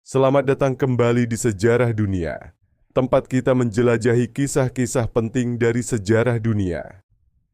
Selamat datang kembali di Sejarah Dunia, tempat kita menjelajahi kisah-kisah penting dari sejarah dunia.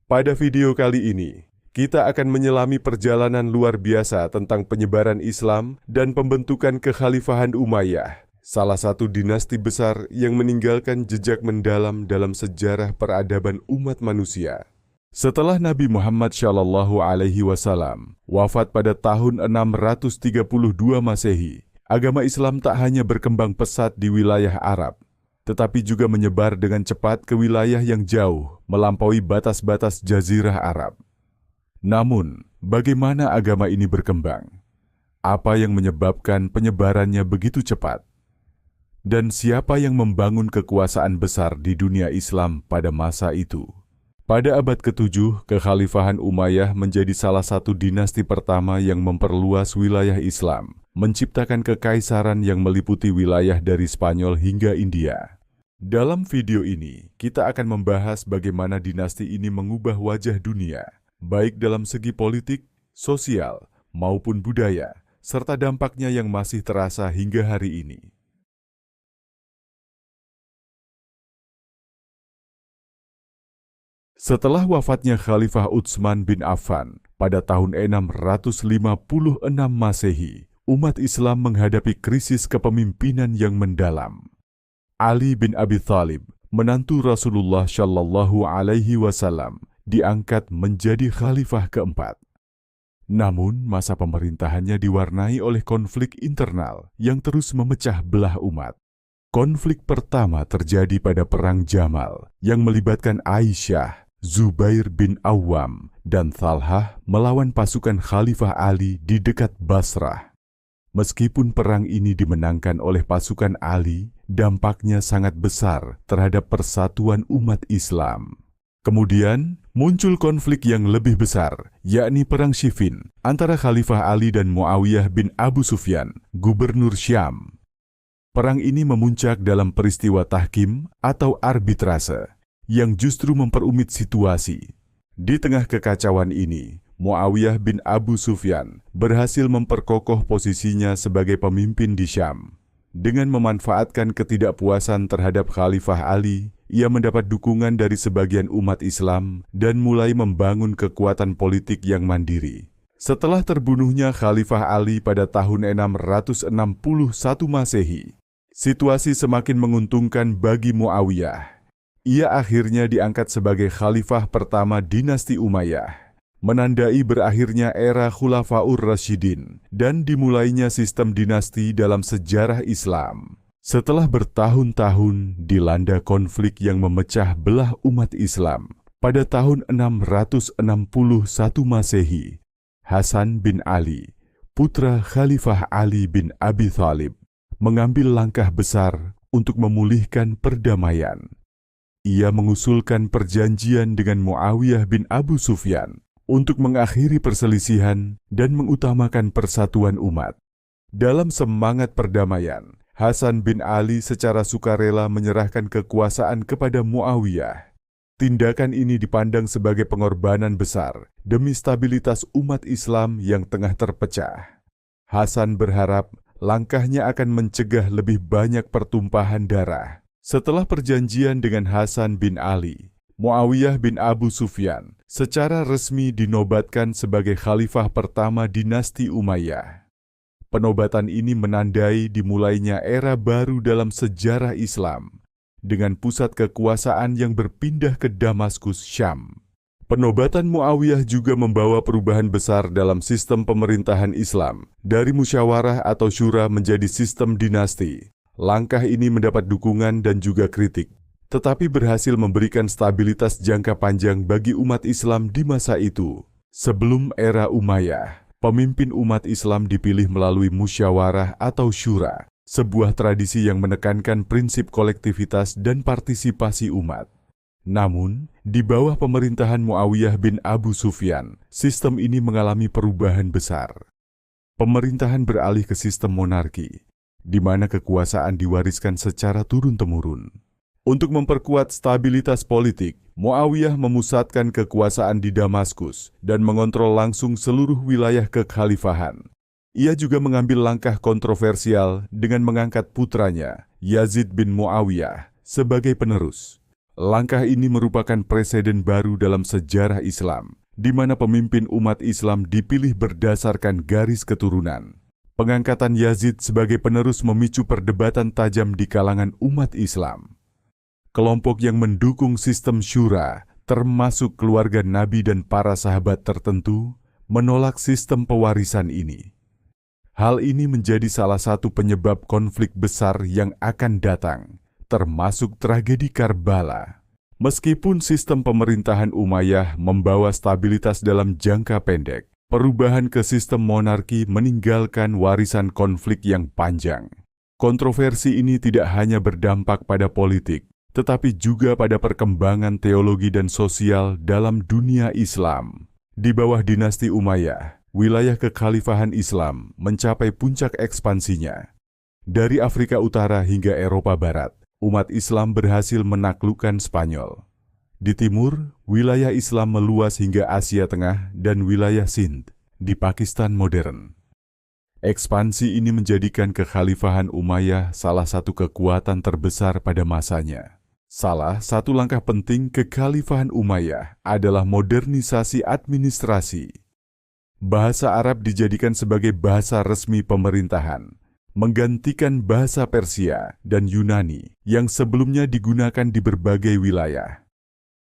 Pada video kali ini, kita akan menyelami perjalanan luar biasa tentang penyebaran Islam dan pembentukan Kekhalifahan Umayyah, salah satu dinasti besar yang meninggalkan jejak mendalam dalam sejarah peradaban umat manusia. Setelah Nabi Muhammad SAW wafat pada tahun 632 Masehi, agama Islam tak hanya berkembang pesat di wilayah Arab, tetapi juga menyebar dengan cepat ke wilayah yang jauh, melampaui batas-batas Jazirah Arab. Namun, bagaimana agama ini berkembang? Apa yang menyebabkan penyebarannya begitu cepat? Dan siapa yang membangun kekuasaan besar di dunia Islam pada masa itu? Pada abad ke-7, Kekhalifahan Umayyah menjadi salah satu dinasti pertama yang memperluas wilayah Islam, menciptakan kekaisaran yang meliputi wilayah dari Spanyol hingga India. Dalam video ini, kita akan membahas bagaimana dinasti ini mengubah wajah dunia, baik dalam segi politik, sosial, maupun budaya, serta dampaknya yang masih terasa hingga hari ini. Setelah wafatnya Khalifah Utsman bin Affan pada tahun 656 Masehi, umat Islam menghadapi krisis kepemimpinan yang mendalam. Ali bin Abi Thalib, menantu Rasulullah Shallallahu Alaihi Wasallam, diangkat menjadi khalifah keempat. Namun, masa pemerintahannya diwarnai oleh konflik internal yang terus memecah belah umat. Konflik pertama terjadi pada Perang Jamal yang melibatkan Aisyah, Zubair bin Awam, dan Thalhah melawan pasukan Khalifah Ali di dekat Basrah. Meskipun perang ini dimenangkan oleh pasukan Ali, dampaknya sangat besar terhadap persatuan umat Islam. Kemudian, muncul konflik yang lebih besar, yakni Perang Siffin antara Khalifah Ali dan Muawiyah bin Abu Sufyan, gubernur Syam. Perang ini memuncak dalam peristiwa tahkim atau arbitrase, yang justru memperumit situasi. Di tengah kekacauan ini, Muawiyah bin Abu Sufyan berhasil memperkokoh posisinya sebagai pemimpin di Syam. Dengan memanfaatkan ketidakpuasan terhadap Khalifah Ali, ia mendapat dukungan dari sebagian umat Islam dan mulai membangun kekuatan politik yang mandiri. Setelah terbunuhnya Khalifah Ali pada tahun 661 Masehi, situasi semakin menguntungkan bagi Muawiyah. Ia akhirnya diangkat sebagai khalifah pertama dinasti Umayyah, menandai berakhirnya era Khulafaur Rasyidin dan dimulainya sistem dinasti dalam sejarah Islam. Setelah bertahun-tahun dilanda konflik yang memecah belah umat Islam, pada tahun 661 Masehi, Hasan bin Ali, putra Khalifah Ali bin Abi Thalib, mengambil langkah besar untuk memulihkan perdamaian. Ia mengusulkan perjanjian dengan Muawiyah bin Abu Sufyan untuk mengakhiri perselisihan dan mengutamakan persatuan umat. Dalam semangat perdamaian, Hasan bin Ali secara sukarela menyerahkan kekuasaan kepada Muawiyah. Tindakan ini dipandang sebagai pengorbanan besar demi stabilitas umat Islam yang tengah terpecah. Hasan berharap langkahnya akan mencegah lebih banyak pertumpahan darah. Setelah perjanjian dengan Hasan bin Ali, Muawiyah bin Abu Sufyan secara resmi dinobatkan sebagai khalifah pertama dinasti Umayyah. Penobatan ini menandai dimulainya era baru dalam sejarah Islam, dengan pusat kekuasaan yang berpindah ke Damaskus, Syam. Penobatan Muawiyah juga membawa perubahan besar dalam sistem pemerintahan Islam, dari musyawarah atau syura menjadi sistem dinasti. Langkah ini mendapat dukungan dan juga kritik, tetapi berhasil memberikan stabilitas jangka panjang bagi umat Islam di masa itu. Sebelum era Umayyah, pemimpin umat Islam dipilih melalui musyawarah atau syura, sebuah tradisi yang menekankan prinsip kolektivitas dan partisipasi umat. Namun, di bawah pemerintahan Muawiyah bin Abu Sufyan, sistem ini mengalami perubahan besar. Pemerintahan beralih ke sistem monarki, di mana kekuasaan diwariskan secara turun-temurun. Untuk memperkuat stabilitas politik, Muawiyah memusatkan kekuasaan di Damaskus dan mengontrol langsung seluruh wilayah kekhalifahan. Ia juga mengambil langkah kontroversial dengan mengangkat putranya, Yazid bin Muawiyah, sebagai penerus. Langkah ini merupakan preseden baru dalam sejarah Islam, di mana pemimpin umat Islam dipilih berdasarkan garis keturunan. Pengangkatan Yazid sebagai penerus memicu perdebatan tajam di kalangan umat Islam. Kelompok yang mendukung sistem syura, termasuk keluarga Nabi dan para sahabat tertentu, menolak sistem pewarisan ini. Hal ini menjadi salah satu penyebab konflik besar yang akan datang, termasuk tragedi Karbala. Meskipun sistem pemerintahan Umayyah membawa stabilitas dalam jangka pendek, perubahan ke sistem monarki meninggalkan warisan konflik yang panjang. Kontroversi ini tidak hanya berdampak pada politik, tetapi juga pada perkembangan teologi dan sosial dalam dunia Islam. Di bawah dinasti Umayyah, wilayah kekhalifahan Islam mencapai puncak ekspansinya. Dari Afrika Utara hingga Eropa Barat, umat Islam berhasil menaklukkan Spanyol. Di timur, wilayah Islam meluas hingga Asia Tengah dan wilayah Sindh di Pakistan modern. Ekspansi ini menjadikan kekhalifahan Umayyah salah satu kekuatan terbesar pada masanya. Salah satu langkah penting kekhalifahan Umayyah adalah modernisasi administrasi. Bahasa Arab dijadikan sebagai bahasa resmi pemerintahan, menggantikan bahasa Persia dan Yunani yang sebelumnya digunakan di berbagai wilayah.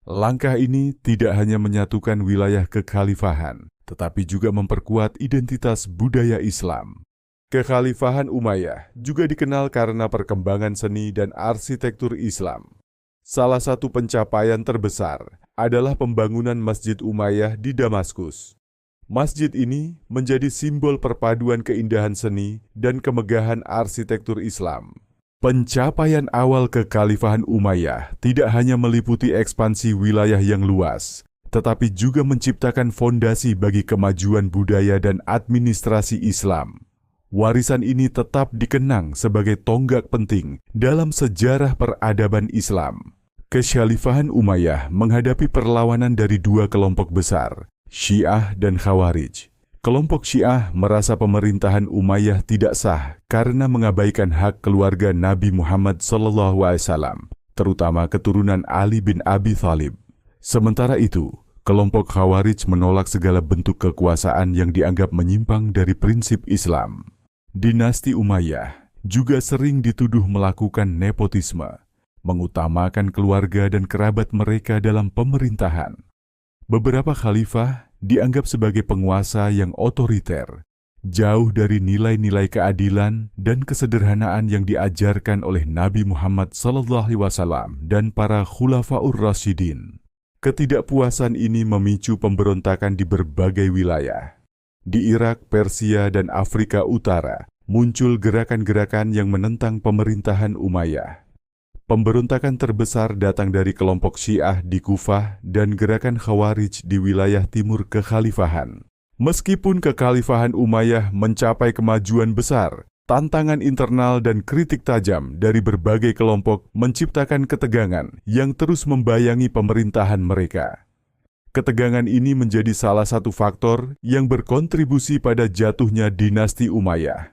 Langkah ini tidak hanya menyatukan wilayah kekhalifahan, tetapi juga memperkuat identitas budaya Islam. Kekhalifahan Umayyah juga dikenal karena perkembangan seni dan arsitektur Islam. Salah satu pencapaian terbesar adalah pembangunan Masjid Umayyah di Damaskus. Masjid ini menjadi simbol perpaduan keindahan seni dan kemegahan arsitektur Islam. Pencapaian awal kekhalifahan Umayyah tidak hanya meliputi ekspansi wilayah yang luas, tetapi juga menciptakan fondasi bagi kemajuan budaya dan administrasi Islam. Warisan ini tetap dikenang sebagai tonggak penting dalam sejarah peradaban Islam. Kekhalifahan Umayyah menghadapi perlawanan dari dua kelompok besar, Syiah dan Khawarij. Kelompok Syiah merasa pemerintahan Umayyah tidak sah karena mengabaikan hak keluarga Nabi Muhammad SAW, terutama keturunan Ali bin Abi Thalib. Sementara itu, kelompok Khawarij menolak segala bentuk kekuasaan yang dianggap menyimpang dari prinsip Islam. Dinasti Umayyah juga sering dituduh melakukan nepotisme, mengutamakan keluarga dan kerabat mereka dalam pemerintahan. Beberapa khalifah dianggap sebagai penguasa yang otoriter, jauh dari nilai-nilai keadilan dan kesederhanaan yang diajarkan oleh Nabi Muhammad SAW dan para khulafaur rasyidin. Ketidakpuasan ini memicu pemberontakan di berbagai wilayah. Di Irak, Persia, dan Afrika Utara, muncul gerakan-gerakan yang menentang pemerintahan Umayyah. Pemberontakan terbesar datang dari kelompok Syiah di Kufah dan gerakan Khawarij di wilayah timur kekhalifahan. Meskipun kekhalifahan Umayyah mencapai kemajuan besar, tantangan internal dan kritik tajam dari berbagai kelompok menciptakan ketegangan yang terus membayangi pemerintahan mereka. Ketegangan ini menjadi salah satu faktor yang berkontribusi pada jatuhnya dinasti Umayyah.